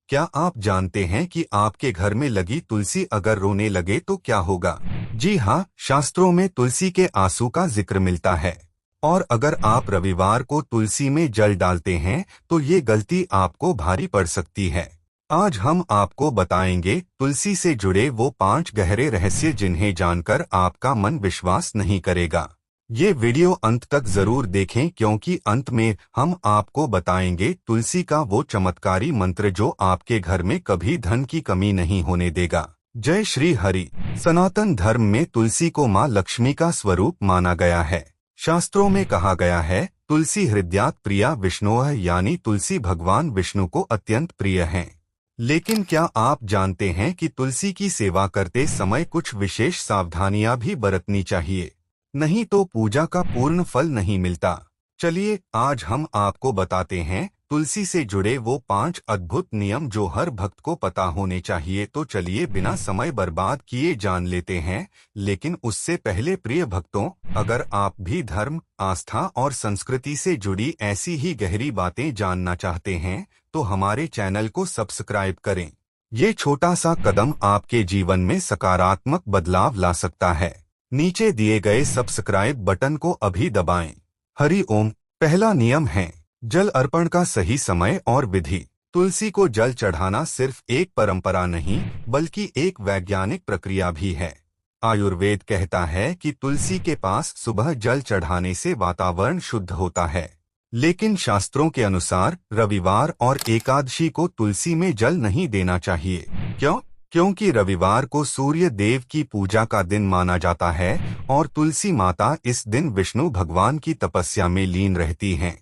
क्या आप जानते हैं कि आपके घर में लगी तुलसी अगर रोने लगे तो क्या होगा? जी हाँ, शास्त्रों में तुलसी के आंसू का जिक्र मिलता है। और अगर आप रविवार को तुलसी में जल डालते हैं तो ये गलती आपको भारी पड़ सकती है। आज हम आपको बताएंगे तुलसी से जुड़े वो 5 गहरे रहस्य जिन्हें जानकर आपका मन विश्वास नहीं करेगा। ये वीडियो अंत तक जरूर देखें क्योंकि अंत में हम आपको बताएंगे तुलसी का वो चमत्कारी मंत्र जो आपके घर में कभी धन की कमी नहीं होने देगा। जय श्री हरि। सनातन धर्म में तुलसी को माँ लक्ष्मी का स्वरूप माना गया है। शास्त्रों में कहा गया है तुलसी हृदयात् प्रिया विष्णोः, यानी तुलसी भगवान विष्णु को अत्यंत प्रिय हैं। लेकिन क्या आप जानते हैं कि तुलसी की सेवा करते समय कुछ विशेष सावधानियां भी बरतनी चाहिए, नहीं तो पूजा का पूर्ण फल नहीं मिलता। चलिए आज हम आपको बताते हैं तुलसी से जुड़े वो 5 अद्भुत नियम जो हर भक्त को पता होने चाहिए। तो चलिए बिना समय बर्बाद किए जान लेते हैं। लेकिन उससे पहले प्रिय भक्तों, अगर आप भी धर्म, आस्था और संस्कृति से जुड़ी ऐसी ही गहरी बातें जानना चाहते हैं तो हमारे चैनल को सब्सक्राइब करें। ये छोटा सा कदम आपके जीवन में सकारात्मक बदलाव ला सकता है। नीचे दिए गए सब्सक्राइब बटन को अभी दबाएं। हरि ओम। पहला नियम है जल अर्पण का सही समय और विधि। तुलसी को जल चढ़ाना सिर्फ एक परंपरा नहीं बल्कि एक वैज्ञानिक प्रक्रिया भी है। आयुर्वेद कहता है कि तुलसी के पास सुबह जल चढ़ाने से वातावरण शुद्ध होता है। लेकिन शास्त्रों के अनुसार रविवार और एकादशी को तुलसी में जल नहीं देना चाहिए। क्यों? क्योंकि रविवार को सूर्य देव की पूजा का दिन माना जाता है और तुलसी माता इस दिन विष्णु भगवान की तपस्या में लीन रहती हैं।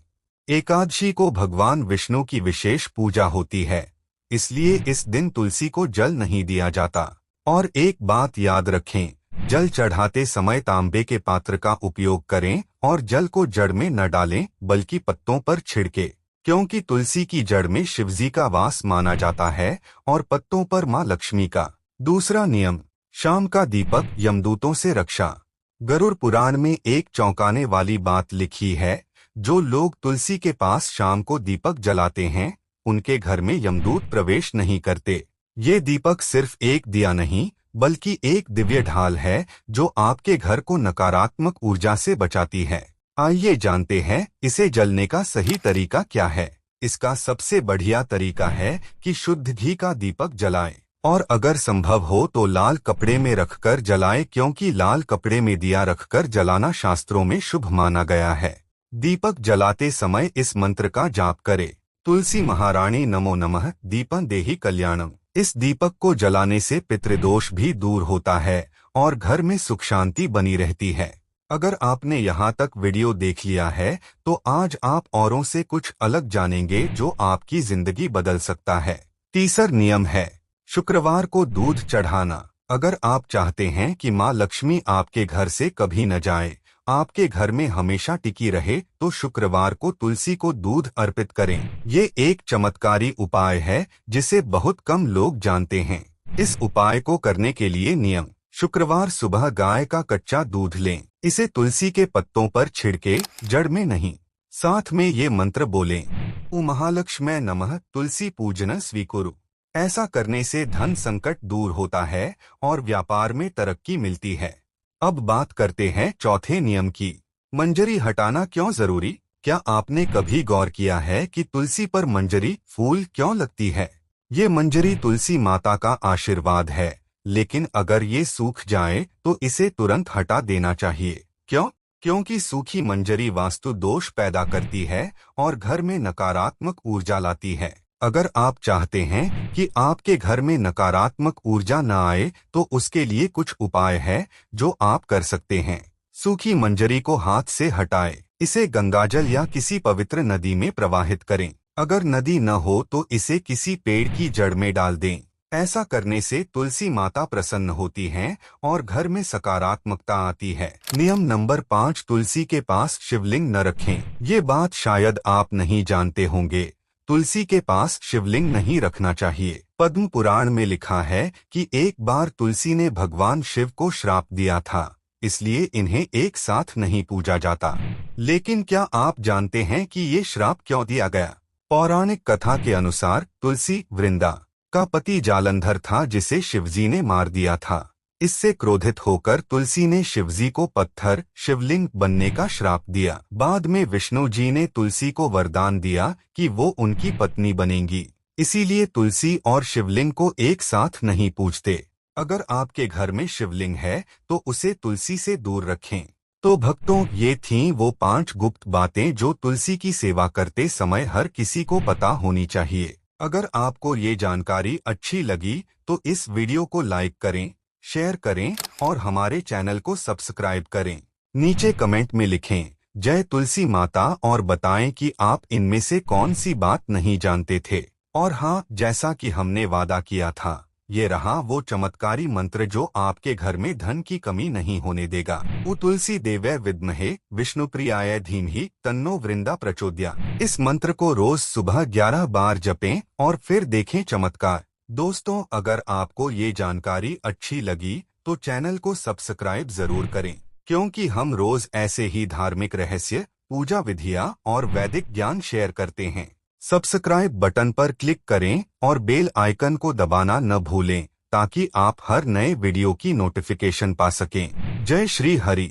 एकादशी को भगवान विष्णु की विशेष पूजा होती है, इसलिए इस दिन तुलसी को जल नहीं दिया जाता। और एक बात याद रखें, जल चढ़ाते समय तांबे के पात्र का उपयोग करें और जल को जड़ में न डालें बल्कि पत्तों पर छिड़के, क्योंकि तुलसी की जड़ में शिवजी का वास माना जाता है और पत्तों पर माँ लक्ष्मी का। दूसरा नियम, शाम का दीपक यमदूतों से रक्षा। गरुड़ पुराण में एक चौंकाने वाली बात लिखी है, जो लोग तुलसी के पास शाम को दीपक जलाते हैं उनके घर में यमदूत प्रवेश नहीं करते। ये दीपक सिर्फ एक दिया नहीं बल्कि एक दिव्य ढाल है जो आपके घर को नकारात्मक ऊर्जा से बचाती है। आइए जानते हैं इसे जलने का सही तरीका क्या है। इसका सबसे बढ़िया तरीका है कि शुद्ध घी का दीपक जलाएं और अगर संभव हो तो लाल कपड़े में रखकर जलाएं, क्योंकि लाल कपड़े में दिया रखकर जलाना शास्त्रों में शुभ माना गया है। दीपक जलाते समय इस मंत्र का जाप करें, तुलसी महारानी नमो नमः दीपं देहि कल्याणम। इस दीपक को जलाने से पितृदोष भी दूर होता है और घर में सुख शांति बनी रहती है। अगर आपने यहाँ तक वीडियो देख लिया है तो आज आप औरों से कुछ अलग जानेंगे जो आपकी जिंदगी बदल सकता है। तीसरा नियम है शुक्रवार को दूध चढ़ाना। अगर आप चाहते हैं कि माँ लक्ष्मी आपके घर से कभी न जाए, आपके घर में हमेशा टिकी रहे, तो शुक्रवार को तुलसी को दूध अर्पित करें। ये एक चमत्कारी उपाय है जिसे बहुत कम लोग जानते हैं। इस उपाय को करने के लिए नियम, शुक्रवार सुबह गाय का कच्चा दूध लें, इसे तुलसी के पत्तों पर छिड़के, जड़ में नहीं। साथ में ये मंत्र बोलें, ओ महालक्ष्मी नमः तुलसी पूजन स्वीकुरु। ऐसा करने से धन संकट दूर होता है और व्यापार में तरक्की मिलती है। अब बात करते हैं चौथे नियम की, मंजरी हटाना क्यों जरूरी। क्या आपने कभी गौर किया है कि तुलसी पर मंजरी फूल क्यों लगती है? ये मंजरी तुलसी माता का आशीर्वाद है, लेकिन अगर ये सूख जाए तो इसे तुरंत हटा देना चाहिए। क्यों? क्योंकि सूखी मंजरी वास्तु दोष पैदा करती है और घर में नकारात्मक ऊर्जा लाती है। अगर आप चाहते हैं कि आपके घर में नकारात्मक ऊर्जा न आए तो उसके लिए कुछ उपाय है जो आप कर सकते हैं। सूखी मंजरी को हाथ से हटाएं, इसे गंगाजल या किसी पवित्र नदी में प्रवाहित करें। अगर नदी न हो तो इसे किसी पेड़ की जड़ में डाल दें। ऐसा करने से तुलसी माता प्रसन्न होती हैं और घर में सकारात्मकता आती है। नियम नंबर 5, तुलसी के पास शिवलिंग न रखें। ये बात शायद आप नहीं जानते होंगे, तुलसी के पास शिवलिंग नहीं रखना चाहिए। पद्म पुराण में लिखा है कि एक बार तुलसी ने भगवान शिव को श्राप दिया था, इसलिए इन्हें एक साथ नहीं पूजा जाता। लेकिन क्या आप जानते हैं कि ये श्राप क्यों दिया गया? पौराणिक कथा के अनुसार तुलसी वृंदा का पति जालंधर था जिसे शिवजी ने मार दिया था। इससे क्रोधित होकर तुलसी ने शिवजी को पत्थर शिवलिंग बनने का श्राप दिया। बाद में विष्णु जी ने तुलसी को वरदान दिया कि वो उनकी पत्नी बनेंगी। इसीलिए तुलसी और शिवलिंग को एक साथ नहीं पूजते। अगर आपके घर में शिवलिंग है तो उसे तुलसी से दूर रखें। तो भक्तों, ये थीं वो 5 गुप्त बातें जो तुलसी की सेवा करते समय हर किसी को पता होनी चाहिए। अगर आपको ये जानकारी अच्छी लगी तो इस वीडियो को लाइक करें, शेयर करें और हमारे चैनल को सब्सक्राइब करें। नीचे कमेंट में लिखें जय तुलसी माता और बताएं कि आप इनमें से कौन सी बात नहीं जानते थे। और हाँ, जैसा कि हमने वादा किया था, ये रहा वो चमत्कारी मंत्र जो आपके घर में धन की कमी नहीं होने देगा। उ तुलसी देवै विद्महे विष्णुप्रियाय धीमहि तन्नो वृंदा प्रचोदयात्। इस मंत्र को रोज सुबह 11 बार जपें और फिर देखें चमत्कार। दोस्तों, अगर आपको ये जानकारी अच्छी लगी तो चैनल को सब्सक्राइब जरूर करें, क्योंकि हम रोज ऐसे ही धार्मिक रहस्य, पूजा विधियां और वैदिक ज्ञान शेयर करते हैं। सब्सक्राइब बटन पर क्लिक करें और बेल आइकन को दबाना न भूलें ताकि आप हर नए वीडियो की नोटिफिकेशन पा सकें। जय श्री हरि।